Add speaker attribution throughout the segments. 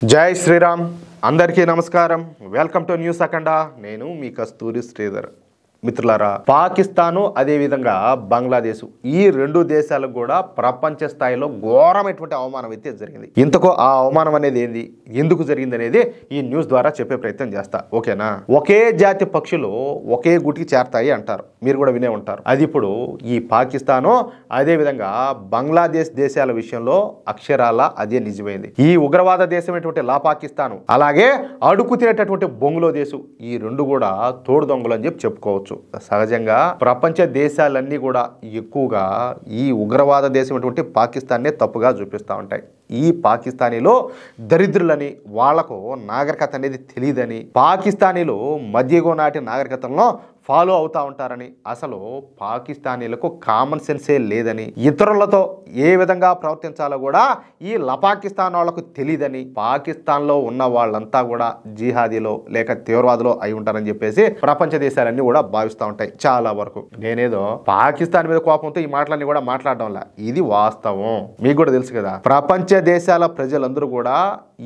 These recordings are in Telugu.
Speaker 1: జై శ్రీరామ్ అందరికీ నమస్కారం వెల్కమ్ టు న్యూస్ అఖండ నేను మీ కస్తూరి శ్రీధర్ మిత్రులారా పాకిస్తాను అదే విధంగా బంగ్లాదేశ్ ఈ రెండు దేశాలకు కూడా ప్రపంచ స్థాయిలో ఘోరమైనటువంటి అవమానం అయితే జరిగింది. ఇంతకు ఆ అవమానం అనేది ఏంది ఎందుకు జరిగింది అనేది ఈ న్యూస్ ద్వారా చెప్పే ప్రయత్నం చేస్తా. ఓకేనా? ఒకే జాతి పక్షులు ఒకే గుటికి చేరతాయి అంటారు, మీరు కూడా వినే ఉంటారు. అది ఇప్పుడు ఈ పాకిస్తాను అదే విధంగా బంగ్లాదేశ్ దేశాల విషయంలో అక్షరాల అదే నిజమైంది. ఈ ఉగ్రవాద దేశమైనటువంటి లా పాకిస్తాను అలాగే అడుగు తినేటటువంటి బంగ్లాదేశ్ ఈ రెండు కూడా తోడు దొంగలు అని చెప్పుకోవచ్చు. సహజంగా ప్రపంచ దేశాలన్నీ కూడా ఎక్కువగా ఈ ఉగ్రవాద దేశమైనటువంటి పాకిస్తాన్నే తప్పుగా చూపిస్తూ ఉంటాయి. ఈ పాకిస్తానీలో దరిద్రులని, వాళ్లకు నాగరికత అనేది తెలియదని, పాకిస్తానీలు మధ్యయుగం నాటి నాగరికతలను ఫాలో అవుతూ ఉంటారని, అసలు పాకిస్తానీలకు కామన్ సెన్సే లేదని, ఇతరులతో ఏ విధంగా ప్రవర్తించాలో కూడా ఈ లపాకిస్తాన్ వాళ్లకు తెలియదని, పాకిస్తాన్లో ఉన్న వాళ్ళంతా కూడా జిహాదీలో లేక తీవ్రవాదులో అయి ఉంటారని చెప్పేసి ప్రపంచ దేశాలన్నీ కూడా భావిస్తూ ఉంటాయి చాలా వరకు. నేనేదో పాకిస్తాన్ మీద కోపంతో ఈ మాటలన్నీ కూడా మాట్లాడడంలా, ఇది వాస్తవం, మీకు కూడా తెలుసు కదా. ప్రపంచ దేశాల ప్రజలందరూ కూడా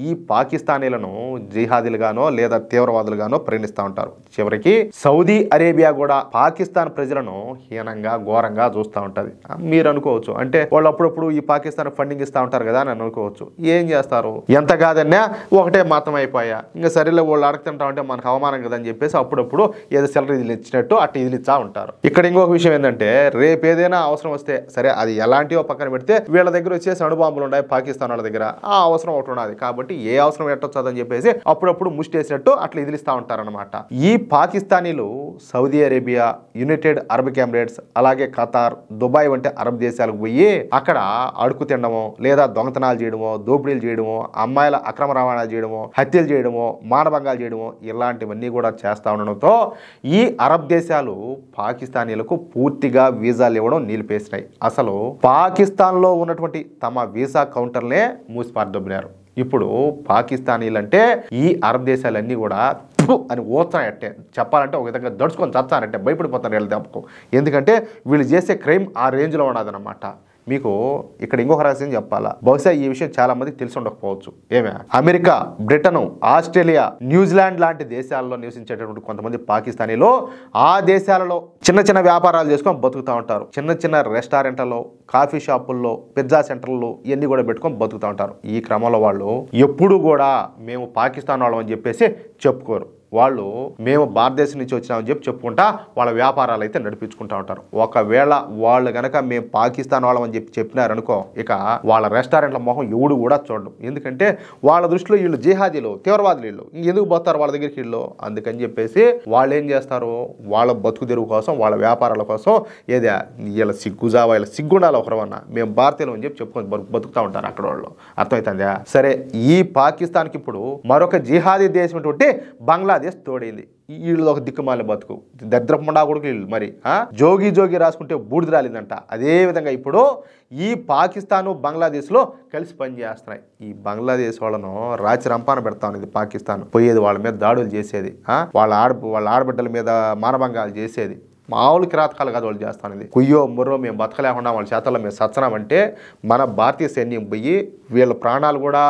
Speaker 1: ఈ పాకిస్తానీలను జిహాదీలుగానో లేదా తీవ్రవాదులుగానో పరిగణిస్తూ ఉంటారు. చివరికి సౌదీ అరేబియా కూడా పాకిస్తాన్ ప్రజలను హీనంగా ఘోరంగా చూస్తూ ఉంటుంది. మీరు అనుకోవచ్చు, అంటే వాళ్ళు అప్పుడప్పుడు ఈ పాకిస్తాన్ ఫండింగ్ ఇస్తూ ఉంటారు కదా అని అనుకోవచ్చు. ఏం చేస్తారు, ఎంత కాదన్నా ఒకటే మాత్రం అయిపోయా, ఇంకా సరేలే వాళ్ళు అడగతింటా ఉంటే మనకు అవమానం కదని చెప్పేసి అప్పుడప్పుడు ఏదో సెలరీ ఇచ్చినట్టు అట్లా ఇదిలిచ్చా ఉంటారు. ఇక్కడ ఇంకొక విషయం ఏంటంటే, రేపు ఏదైనా అవసరం వస్తే సరే, అది ఎలాంటివో పక్కన పెడితే వీళ్ళ దగ్గర వచ్చేసి అణుబాంబులు ఉన్నాయి పాకిస్తాన్ వాళ్ళ దగ్గర, ఆ అవసరం ఒకటి ఉన్నది కాబట్టి ఏ అవసరం పెట్టొచ్చు అని చెప్పేసి అప్పుడప్పుడు ముష్టేసినట్టు అట్లా ఇదిలిస్తూ ఉంటారనమాట. ఈ పాకిస్తానీలు Saudi Arabia, United Arab Emirates, అలాగే ఖతార్, దుబాయ్ వంటి అరబ్ దేశాలకు పోయి అక్కడ అడుగు తినడమో లేదా దొంగతనాలు చేయడమో, దోపిడీలు చేయడమో, అమ్మాయిల అక్రమ రవాణా చేయడమో, హత్యలు చేయడమో, మానభంగాలు చేయడమో ఇలాంటివన్నీ కూడా చేస్తూ ఉండడంతో ఈ అరబ్ దేశాలు పాకిస్తానీలకు పూర్తిగా వీసాలు ఇవ్వడం నిలిపేసినాయి. అసలు పాకిస్తాన్లో ఉన్నటువంటి తమ వీసా కౌంటర్లే మూసిపారదొబ్బినారు. ఇప్పుడు పాకిస్తానీలంటే ఈ అరబ్ దేశాలన్నీ కూడా అని ఓచాయంటే, చెప్పాలంటే ఒక విధంగా దడుచుకొని చచ్చారంటే భయపడిపోతారు వీళ్ళ దెబ్బకు. ఎందుకంటే వీళ్ళు చేసే క్రైమ్ ఆ రేంజ్లో ఉన్నదన్నమాట. మీకు ఇక్కడ ఇంకొక రహస్యం చెప్పాలా, బహుశా ఈ విషయం చాలా మందికి తెలిసి ఉండకపోవచ్చు. ఏమే, అమెరికా, బ్రిటన్, ఆస్ట్రేలియా, న్యూజిలాండ్ లాంటి దేశాల్లో నివసించేటటువంటి కొంతమంది పాకిస్తానీలో ఆ దేశాలలో చిన్న చిన్న వ్యాపారాలు చేసుకొని బతుకుతూ ఉంటారు. చిన్న చిన్న రెస్టారెంట్లలో, కాఫీ షాపుల్లో, పిజ్జా సెంటర్లు ఇవన్నీ కూడా పెట్టుకొని బతుకుతూ ఉంటారు. ఈ క్రమంలో వాళ్ళు ఎప్పుడు కూడా మేము పాకిస్తాన్ వాళ్ళం అని చెప్పేసి చెప్పుకోరు. వాళ్ళు మేము భారతదేశం నుంచి వచ్చినామని చెప్పుకుంటా వాళ్ళ వ్యాపారాలు అయితే నడిపించుకుంటూ ఉంటారు. ఒకవేళ వాళ్ళు కనుక మేము పాకిస్తాన్ వాళ్ళం అని చెప్పినారనుకో, ఇక వాళ్ళ రెస్టారెంట్ల మొహం ఎవడు కూడా చూడడం. ఎందుకంటే వాళ్ళ దృష్టిలో వీళ్ళు జిహాదీలు, తీవ్రవాదులు, వీళ్ళు ఎందుకు పోతారు వాళ్ళ దగ్గరికి వీళ్ళు. అందుకని చెప్పేసి వాళ్ళు ఏం చేస్తారు, వాళ్ళ బతుకు తెరువు కోసం, వాళ్ళ వ్యాపారాల కోసం ఏదే వీళ్ళ సిగ్గుజావా, వీళ్ళ సిగ్గుండాలి ఒకరవన్నా మేము భారతీయులు అని చెప్పుకొని బతుకుతూ ఉంటారు అక్కడ వాళ్ళు. అర్థమవుతుందా? సరే, ఈ పాకిస్తాన్కి ఇప్పుడు మరొక జిహాదీ దేశం బంగ్లాదేశ్ తోడైంది. వీళ్ళు ఒక దిక్కుమాలి బతుకు, దరిద్రపుండా కొడుకు వీళ్ళు. మరి జోగి జోగి రాసుకుంటే బూడిద రాలేదంట. అదే విధంగా ఇప్పుడు ఈ పాకిస్తాను బంగ్లాదేశ్లో కలిసి పనిచేస్తున్నాయి. ఈ బంగ్లాదేశ్ వాళ్ళను రాచి రంపాన పెడతా ఉన్నది పాకిస్తాన్. పోయేది వాళ్ళ మీద దాడులు చేసేది, వాళ్ళ ఆడబిడ్డల మీద మానభంగాలు చేసేది. మామూలు కిరాతకాలు కాదు వాళ్ళు చేస్తానది. కుయ్యో ముర్రో మేము బతకలేకుండా వాళ్ళ చేతల్లో మేము సచ్చనామంటే మన భారతీయ సైన్యం పోయి వీళ్ళ ప్రాణాలు కూడా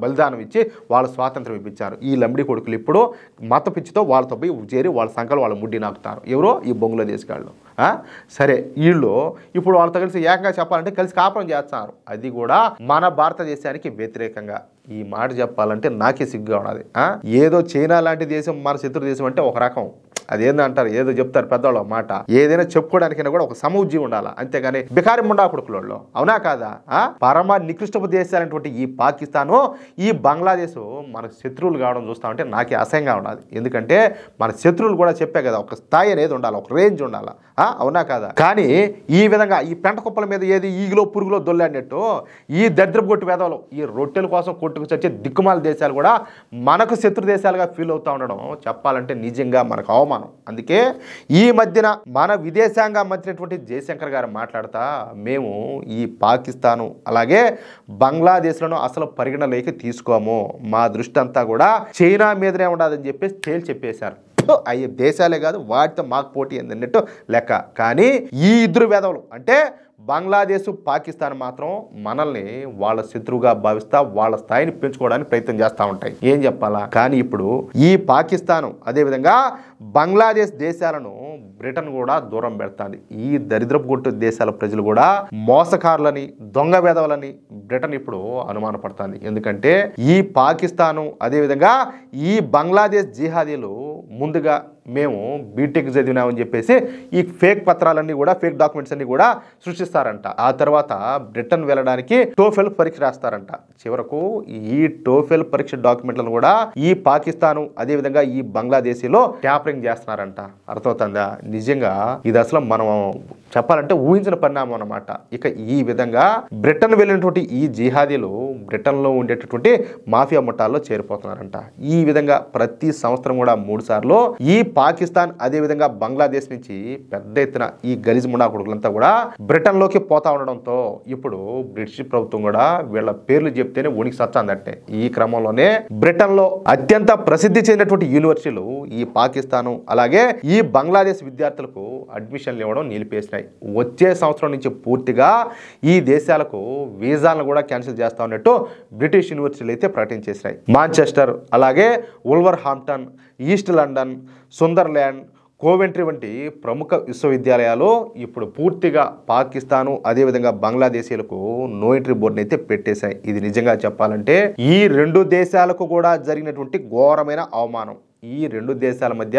Speaker 1: బలిదానం ఇచ్చి వాళ్ళ స్వాతంత్రం ఇప్పించారు. ఈ లంబడి కొడుకులు ఇప్పుడు మత పిచ్చితో వాళ్ళతో పోయి చేరి వాళ్ళ సంఖ్యలో వాళ్ళ ముడ్డి నాకుతారు. ఎవరో ఈ బంగ్లాదేశ్ వాళ్ళు. సరే, వీళ్ళు ఇప్పుడు వాళ్ళతో కలిసి ఏకంగా చెప్పాలంటే కలిసి కాపురం చేస్తున్నారు. అది కూడా మన భారతదేశానికి వ్యతిరేకంగా. ఈ మాట చెప్పాలంటే నాకే సిగ్గుగా ఉన్నది. ఏదో చైనా లాంటి దేశం మన శత్రు దేశం అంటే ఒక రకం, అదేందంటారు, ఏదో చెప్తారు పెద్దవాళ్ళు మాట. ఏదైనా చెప్పుకోవడానికైనా కూడా ఒక సమౌజ్యం ఉండాలి, అంతేగాని బికారి ముండా కొడుకులలో. అవునా కాదా? పరమ నికృష్టపు దేశాలైనటువంటి ఈ పాకిస్తాను, ఈ బంగ్లాదేశ్ మన శత్రువులు కావడం చూస్తామంటే నాకే అసహ్యంగా ఉండాలి. ఎందుకంటే మన శత్రువులు కూడా చెప్పే కదా, ఒక స్థాయి అనేది ఉండాలి, ఒక రేంజ్ ఉండాలి. అవునా కాదా? కానీ ఈ విధంగా ఈ పెంట కుప్పల మీద ఏది ఈగిలో పురుగులో దొల్లాడినట్టు ఈ దరిద్రపు కొట్టు వేదవలు, ఈ రొట్టెల కోసం కొట్టుకు చచ్చే దిక్కుమాల దేశాలు కూడా మనకు శత్రు దేశాలుగా ఫీల్ అవుతూ ఉండడం చెప్పాలంటే నిజంగా మనకు అవమానం. అందుకే ఈ మధ్యన మన విదేశాంగ మంత్రి జయశంకర్ గారు మాట్లాడుతా, మేము ఈ పాకిస్తాను అలాగే బంగ్లాదేశ్లను అసలు పరిగణలోకి తీసుకోము, మా దృష్టి అంతా కూడా చైనా మీదనే ఉండదని చెప్పేసి చెప్పేశారు. అయ్యే దేశాలే కాదు వాటితో మాకు పోటీ ఏందన్నట్టు లెక్క. కానీ ఈ ఇద్దరు వేదవులు అంటే బంగ్లాదేశ్ పాకిస్తాన్ మాత్రం మనల్ని వాళ్ళ శత్రువుగా భావిస్తా వాళ్ళ స్థాయిని పెంచుకోవడానికి ప్రయత్నం చేస్తూ ఉంటాయి. ఏం చెప్పాలా? కానీ ఇప్పుడు ఈ పాకిస్తాన్ అదేవిధంగా బంగ్లాదేశ్ దేశాలను బ్రిటన్ కూడా దూరం పెడతాంది. ఈ దరిద్రపు గుట్టు దేశాల ప్రజలు కూడా మోసకారులని దొంగ వేదవులని బ్రిటన్ ఇప్పుడు అనుమానపడుతుంది. ఎందుకంటే ఈ పాకిస్తాను అదేవిధంగా ఈ బంగ్లాదేశ్ జిహాదీలు ముందుగా మేము బీటెక్ చదివినామని చెప్పేసి ఈ ఫేక్ పత్రాలన్నీ కూడా ఫేక్ డాక్యుమెంట్స్ అన్ని కూడా సృష్టిస్తారంట. ఆ తర్వాత బ్రిటన్ వెళ్ళడానికి టోఫెల్ పరీక్ష రాస్తారంట. చివరకు ఈ టోఫెల్ పరీక్ష డాక్యుమెంట్లను కూడా ఈ పాకిస్తాను అదేవిధంగా ఈ బంగ్లాదేశీలో ట్యాపరింగ్ చేస్తున్నారంట. అర్థమవుతుందా? నిజంగా ఇది అసలు మనం చెప్పాలంటే ఊహించిన పరిణామం అన్నమాట. ఇక ఈ విధంగా బ్రిటన్ వెళ్ళినటువంటి ఈ జిహాదీలు బ్రిటన్లో ఉండేటటువంటి మాఫియా ముఠాల్లో చేరిపోతున్నారంట. ఈ విధంగా ప్రతి సంవత్సరం కూడా 3 సార్లు ఈ పాకిస్తాన్ అదేవిధంగా బంగ్లాదేశ్ నుంచి పెద్ద ఎత్తున ఈ గలీజ్ ముండా కొడుకులంతా కూడా బ్రిటన్ లోకి పోతా ఉండడంతో ఇప్పుడు బ్రిటిష్ ప్రభుత్వం కూడా వీళ్ళ పేర్లు చెప్తేనే ఉనికి సచ్చాందంటే. ఈ క్రమంలోనే బ్రిటన్ లో అత్యంత ప్రసిద్ధి చెందినటువంటి యూనివర్సిటీలు ఈ పాకిస్తాను అలాగే ఈ బంగ్లాదేశ్ విద్యార్థులకు అడ్మిషన్లు ఇవ్వడం నిలిపేసినాయి. వచ్చే సంవత్సరం నుంచి పూర్తిగా ఈ దేశాలకు వీసాలను కూడా క్యాన్సిల్ చేస్తా ఉన్నట్టు బ్రిటిష్ యూనివర్సిటీలు అయితే ప్రకటించేసినాయి. మాంచెస్టర్ అలాగే వోల్వర్హాంప్టన్, ఈస్ట్ లండన్, సుందర్లాండ్, కోవెంట్రీ వంటి ప్రముఖ విశ్వవిద్యాలయాలు ఇప్పుడు పూర్తిగా పాకిస్తాను అదేవిధంగా బంగ్లాదేశీలకు నో ఎంట్రీ బోర్డుని అయితే పెట్టేశాయి. ఇది నిజంగా చెప్పాలంటే ఈ 2 దేశాలకు కూడా జరిగినటువంటి ఘోరమైన అవమానం. ఈ 2 దేశాల మధ్య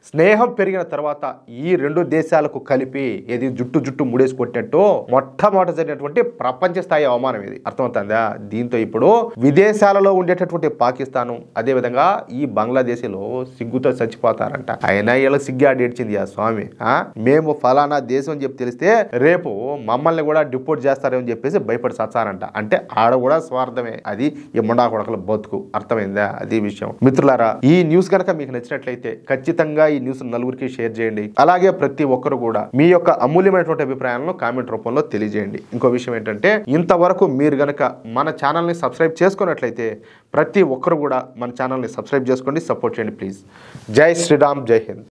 Speaker 1: స్నేహం పెరిగిన తర్వాత ఈ 2 దేశాలకు కలిపి ఏది జుట్టు ముడేసి కొట్టినట్టు మొట్టమొదట జరిగినటువంటి ప్రపంచ స్థాయి అవమానం ఇది. అర్థమవుతుందా? దీంతో ఇప్పుడు విదేశాలలో ఉండేటటువంటి పాకిస్తాను అదేవిధంగా ఈ బంగ్లాదేశీలో సిగ్గుతో చచ్చిపోతారంట. అయినా ఇలా సిగ్గాడేడ్చింది ఆ స్వామి. మేము ఫలానా దేశం అని చెప్పి తెలిస్తే రేపు మమ్మల్ని కూడా డిపోర్ట్ చేస్తారేమని చెప్పేసి భయపడి చచ్చారంట. అంటే ఆడ కూడా స్వార్థమే. అది ఈ ముండా కొడకల బతుకు. అర్థమైందా? అది విషయం. మిత్రులారా, ఈ న్యూస్ కనుక మీకు నచ్చినట్లయితే ఖచ్చితంగా ఈ న్యూస్ నలుగురికి షేర్ చేయండి. అలాగే ప్రతి ఒక్కరు కూడా మీ యొక్క అమూల్యమైనటువంటి అభిప్రాయాలను కామెంట్ రూపంలో తెలియజేయండి. ఇంకో విషయం ఏంటంటే ఇంతవరకు మీరు గనక మన ఛానల్ని సబ్స్క్రైబ్ చేసుకున్నట్లయితే ప్రతి ఒక్కరు కూడా మన ఛానల్ని సబ్స్క్రైబ్ చేసుకోండి, సపోర్ట్ చేయండి ప్లీజ్. జై శ్రీరామ్, జై హింద్.